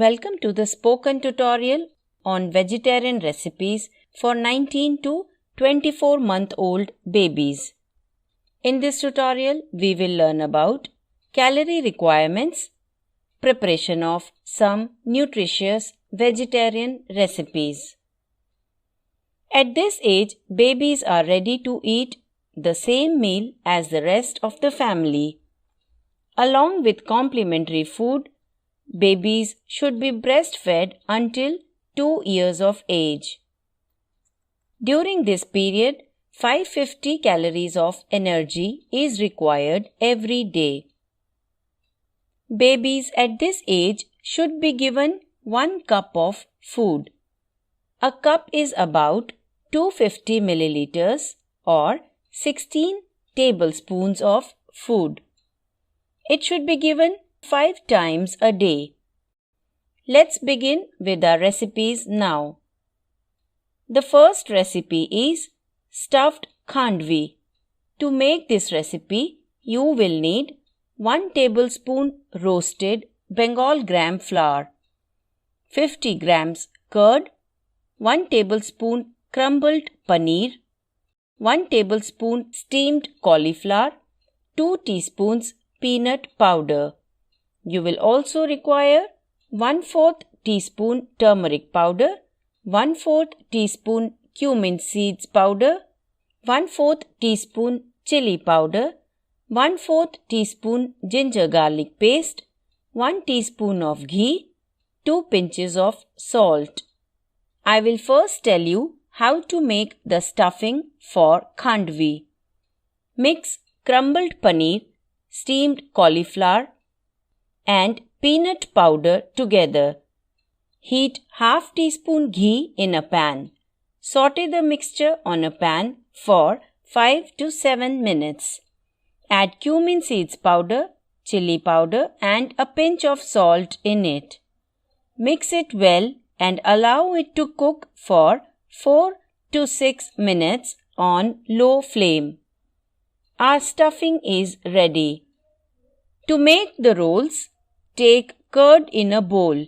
Welcome to the spoken tutorial on vegetarian recipes for 19 to 24-month-old babies. In this tutorial, we will learn about calorie requirements, preparation of some nutritious vegetarian recipes. At this age, babies are ready to eat the same meal as the rest of the family. Along with complementary food, babies should be breastfed until 2 years of age. During this period, 550 calories of energy is required every day. Babies at this age should be given 1 cup of food. A cup is about 250 milliliters or 16 tablespoons of food. It should be given 5 times a day. Let's begin with our recipes now. The first recipe is stuffed khandvi. To make this recipe, you will need 1 tablespoon roasted Bengal gram flour, 50 grams curd, 1 tablespoon crumbled paneer, 1 tablespoon steamed cauliflower, 2 teaspoons peanut powder. You will also require 1/4 teaspoon turmeric powder, 1/4 teaspoon cumin seeds powder, 1/4 teaspoon chili powder, 1/4 teaspoon ginger garlic paste, 1 teaspoon of ghee, 2 pinches of salt. I will first tell you how to make the stuffing for khandvi. Mix crumbled paneer, steamed cauliflower and peanut powder together. Heat half teaspoon ghee in a pan. Saute the mixture on a pan for 5 to 7 minutes. Add cumin seeds powder, chili powder and a pinch of salt in it. Mix it well and allow it to cook for 4 to 6 minutes on low flame. Our stuffing is ready. To make the rolls, take curd in a bowl.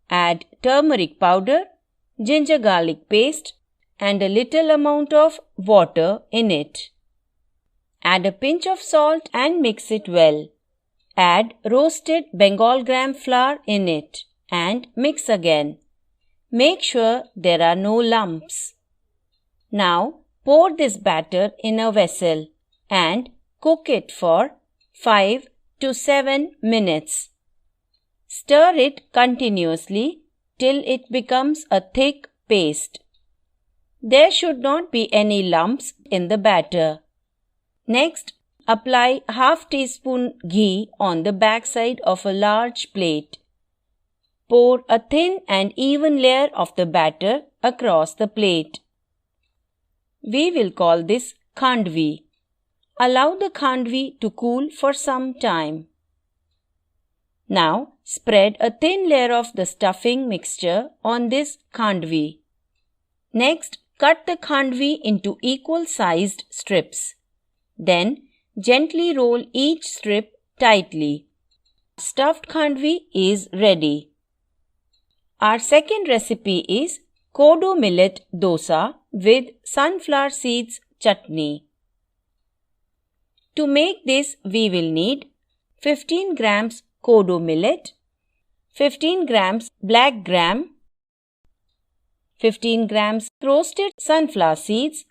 Add turmeric powder, ginger garlic paste and a little amount of water in it. Add a pinch of salt and mix it well. Add roasted Bengal gram flour in it and mix again. Make sure there are no lumps. Now pour this batter in a vessel and cook it for 5 to 7 minutes. Stir it continuously till it becomes a thick paste. There should not be any lumps in the batter. Next, apply half teaspoon ghee on the backside of a large plate. Pour a thin and even layer of the batter across the plate. We will call this khandvi. Allow the khandvi to cool for some time. Now spread a thin layer of the stuffing mixture on this khandvi. Next, cut the khandvi into equal sized strips. Then gently roll each strip tightly. Stuffed khandvi is ready. Our second recipe is kodo millet dosa with sunflower seeds chutney. To make this, we will need 15 grams kodo millet, 15 grams black gram, 15 grams roasted sunflower seeds,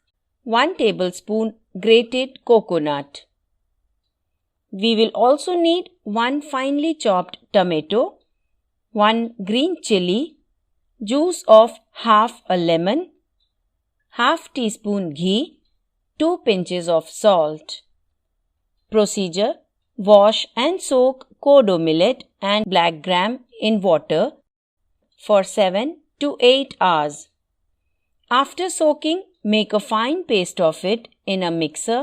1 tablespoon grated coconut. We will also need 1 finely chopped tomato, 1 green chili, juice of half a lemon, half teaspoon ghee, 2 pinches of salt. Procedure: wash and soak kodo millet and black gram in water for 7 to 8 hours. After soaking, make a fine paste of it in a mixer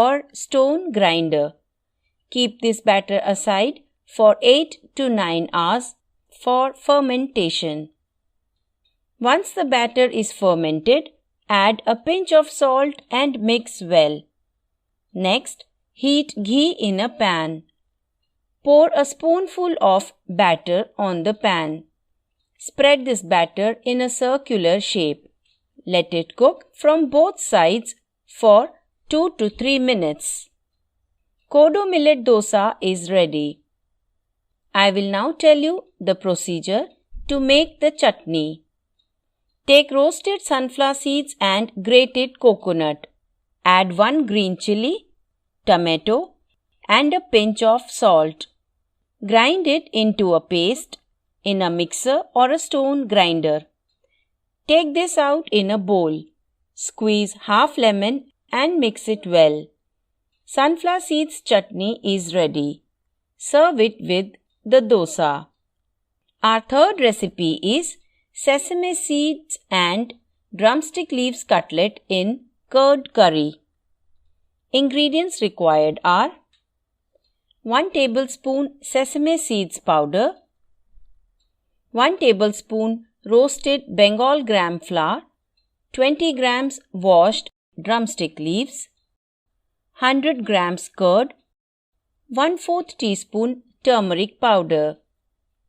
or stone grinder. Keep this batter aside for 8 to 9 hours for fermentation. Once the batter is fermented, add a pinch of salt and mix well. Next, heat ghee in a pan. Pour a spoonful of batter on the pan. Spread this batter in a circular shape. Let it cook from both sides for 2 to 3 minutes. Kodo millet dosa is ready. I will now tell you the procedure to make the chutney. Take roasted sunflower seeds and grated coconut. Add 1 green chili, tomato, and a pinch of salt. Grind it into a paste in a mixer or a stone grinder. Take this out in a bowl. Squeeze half lemon and mix it well. Sunflower seeds chutney is ready. Serve it with the dosa. Our third recipe is sesame seeds and drumstick leaves cutlet in curd curry. Ingredients required are 1 tablespoon sesame seeds powder, 1 tablespoon roasted Bengal gram flour, 20 grams washed drumstick leaves, 100 grams curd, 1/4 teaspoon turmeric powder.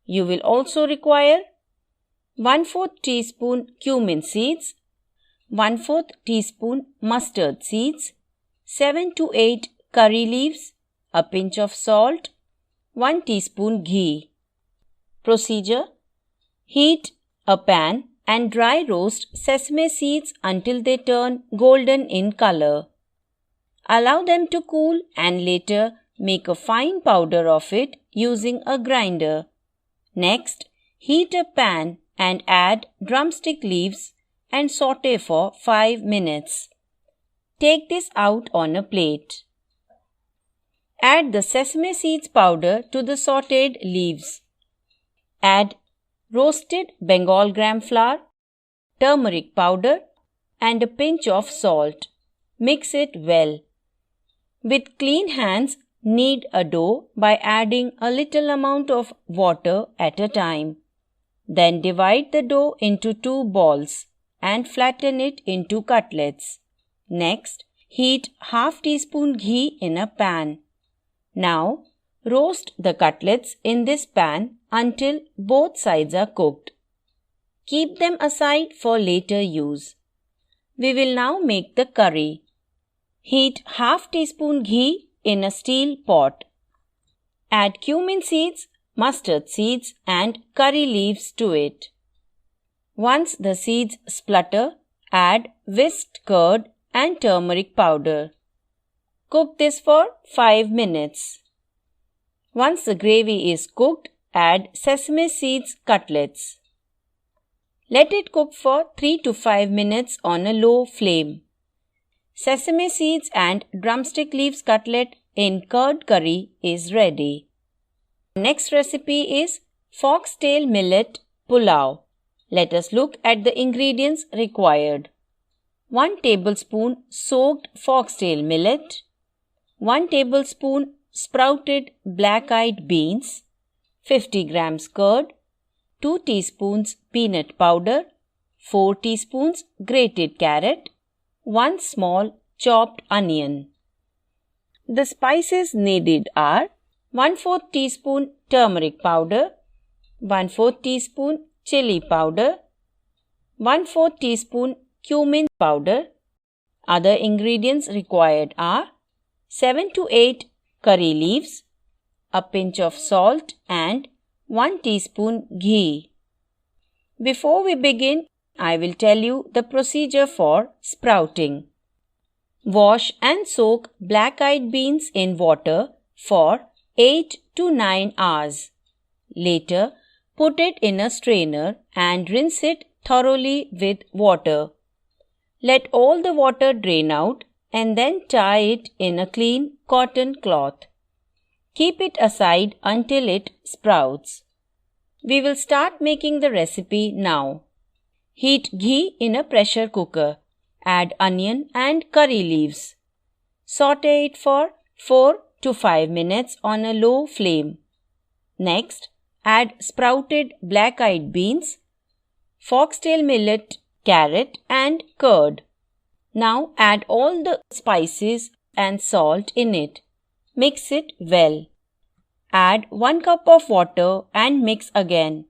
You will also require 1/4 teaspoon cumin seeds, 1/4 teaspoon mustard seeds, 7 to 8 curry leaves, a pinch of salt, 1 teaspoon ghee. Procedure: heat a pan and dry roast sesame seeds until they turn golden in color. Allow them to cool and later make a fine powder of it using a grinder. Next, heat a pan and add drumstick leaves and saute for 5 minutes. Take this out on a plate. Add the sesame seeds powder to the sauteed leaves. Add roasted Bengal gram flour, turmeric powder, and a pinch of salt. Mix it well. With clean hands, knead a dough by adding a little amount of water at a time. Then divide the dough into 2 balls and flatten it into cutlets. Next, heat half teaspoon ghee in a pan. Now, roast the cutlets in this pan until both sides are cooked. Keep them aside for later use. We will now make the curry. Heat half teaspoon ghee in a steel pot. Add cumin seeds, mustard seeds, and curry leaves to it. Once the seeds splutter, add whisked curd and turmeric powder. Cook this for 5 minutes. Once the gravy is cooked, add sesame seeds cutlets. Let it cook for 3 to 5 minutes on a low flame. Sesame seeds and drumstick leaves cutlet in curd curry is ready. Next recipe is foxtail millet pulao. Let us look at the ingredients required. 1 tablespoon soaked foxtail millet, 1 tablespoon sprouted black-eyed beans, 50 grams curd, 2 teaspoons peanut powder, 4 teaspoons grated carrot, 1 small chopped onion. The spices needed are 1/4 teaspoon turmeric powder, 1/4 teaspoon chili powder, 1/4 teaspoon cumin powder. Other ingredients required are 7 to 8 curry leaves, a pinch of salt, and 1 teaspoon ghee. Before we begin, I will tell you the procedure for sprouting. Wash and soak black-eyed beans in water for 8 to 9 hours. Later, put it in a strainer and rinse it thoroughly with water. Let all the water drain out and then tie it in a clean cotton cloth. Keep it aside until it sprouts. We will start making the recipe now. Heat ghee in a pressure cooker. Add onion and curry leaves. Saute it for 4 to 5 minutes on a low flame. Next, add sprouted black-eyed beans, foxtail millet, carrot, and curd. Now add all the spices and salt in it. Mix it well. Add 1 cup of water and mix again.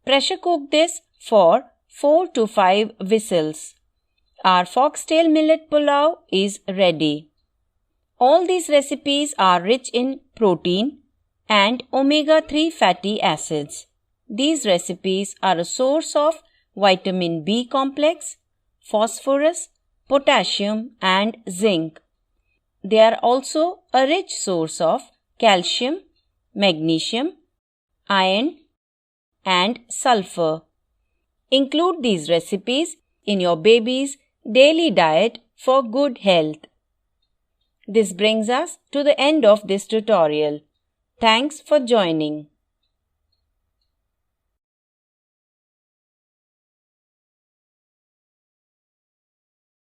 Pressure cook this for 4 to 5 whistles. Our foxtail millet pulao is ready. All these recipes are rich in protein and omega-3 fatty acids. These recipes are a source of vitamin B complex, phosphorus, potassium and zinc. They are also a rich source of calcium, magnesium, iron and sulfur. Include these recipes in your baby's daily diet for good health. This brings us to the end of this tutorial. Thanks for joining.